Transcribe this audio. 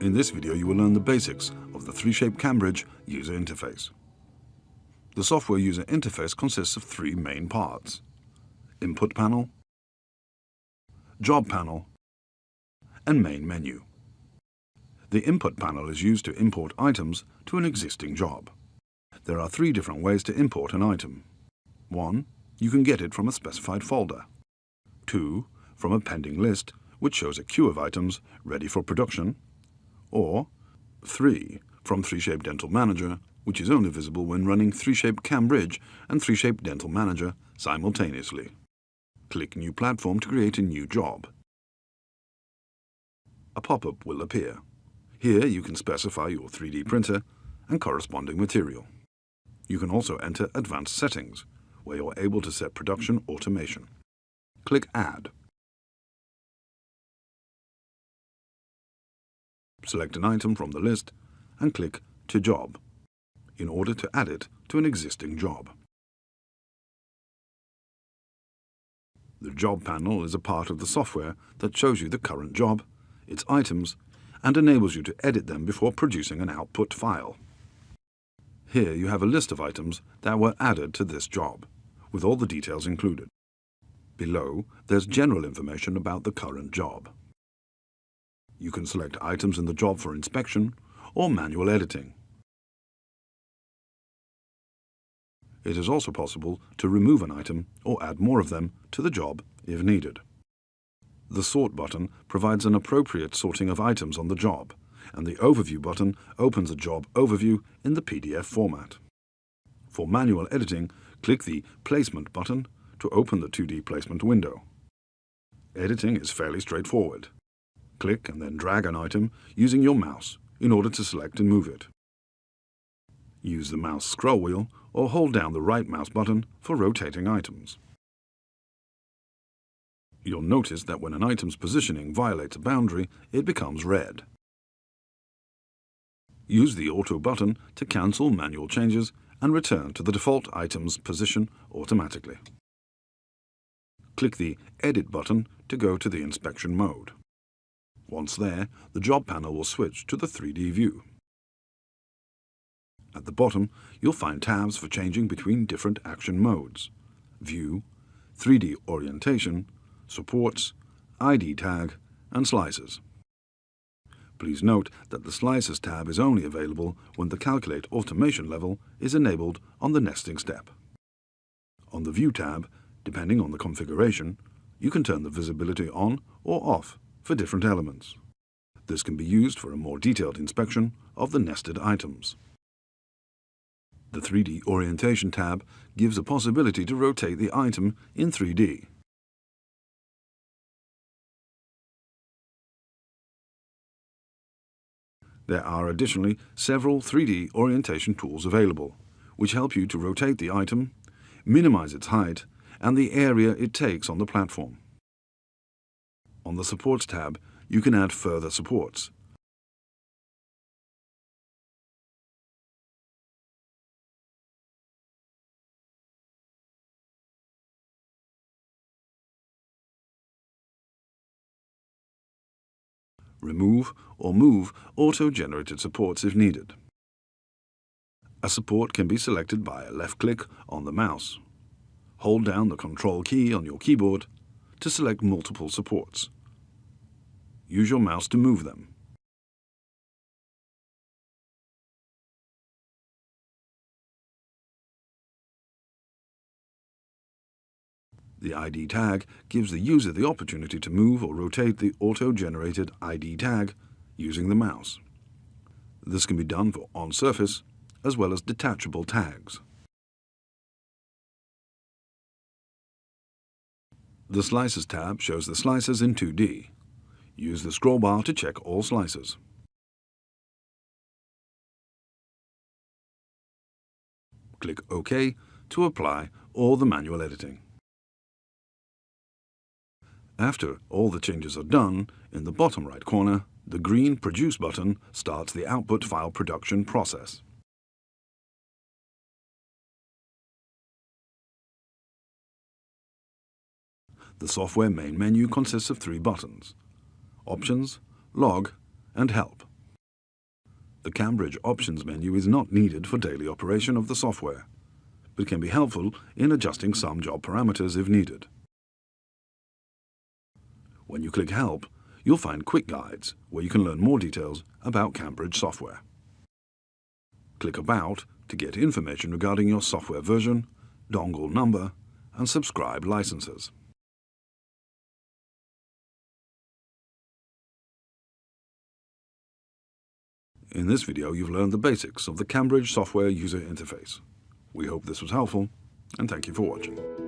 In this video you will learn the basics of the 3Shape Cambridge user interface. The software user interface consists of three main parts: Input panel, Job panel, and Main menu. The Input panel is used to import items to an existing job. There are three different ways to import an item. 1. You can get it from a specified folder. 2. From a pending list, which shows a queue of items ready for production. Or 3. From 3Shape Dental Manager, which is only visible when running 3Shape Cambridge and 3Shape Dental Manager simultaneously. Click New Platform to create a new job. A pop-up will appear. Here you can specify your 3D printer and corresponding material. You can also enter advanced settings, where you're able to set production automation. Click Add. Select an item from the list and click to Job in order to add it to an existing job. The Job panel is a part of the software that shows you the current job, its items, and enables you to edit them before producing an output file. Here you have a list of items that were added to this job, with all the details included. Below, there's general information about the current job. You can select items in the job for inspection or manual editing. It is also possible to remove an item or add more of them to the job if needed. The Sort button provides an appropriate sorting of items on the job, and the Overview button opens a job overview in the PDF format. For manual editing, click the Placement button to open the 2D placement window. Editing is fairly straightforward. Click and then drag an item using your mouse in order to select and move it. Use the mouse scroll wheel or hold down the right mouse button for rotating items. You'll notice that when an item's positioning violates a boundary, it becomes red. Use the Auto button to cancel manual changes and return to the default item's position automatically. Click the Edit button to go to the inspection mode. Once there, the Job panel will switch to the 3D view. At the bottom, you'll find tabs for changing between different action modes: View, 3D Orientation, Supports, ID Tag, and Slices. Please note that the Slices tab is only available when the Calculate Automation level is enabled on the nesting step. On the View tab, depending on the configuration, you can turn the visibility on or off for different elements. This can be used for a more detailed inspection of the nested items. The 3D Orientation tab gives a possibility to rotate the item in 3D. There are additionally several 3D orientation tools available, which help you to rotate the item, minimize its height, and the area it takes on the platform. On the Supports tab, you can add further supports. Remove or move auto-generated supports if needed. A support can be selected by a left click on the mouse. Hold down the Control key on your keyboard to select multiple supports. Use your mouse to move them. The ID tag gives the user the opportunity to move or rotate the auto-generated ID tag using the mouse. This can be done for on-surface as well as detachable tags. The Slices tab shows the slices in 2D. Use the scroll bar to check all slices. Click OK to apply all the manual editing. After all the changes are done, in the bottom right corner, the green Produce button starts the output file production process. The software main menu consists of three buttons: Options, Log, and Help. The Cambridge Options menu is not needed for daily operation of the software, but can be helpful in adjusting some job parameters if needed. When you click Help, you'll find quick guides where you can learn more details about Cambridge software. Click About to get information regarding your software version, dongle number, and subscribe licenses. In this video, you've learned the basics of the Cambridge software user interface. We hope this was helpful, and thank you for watching.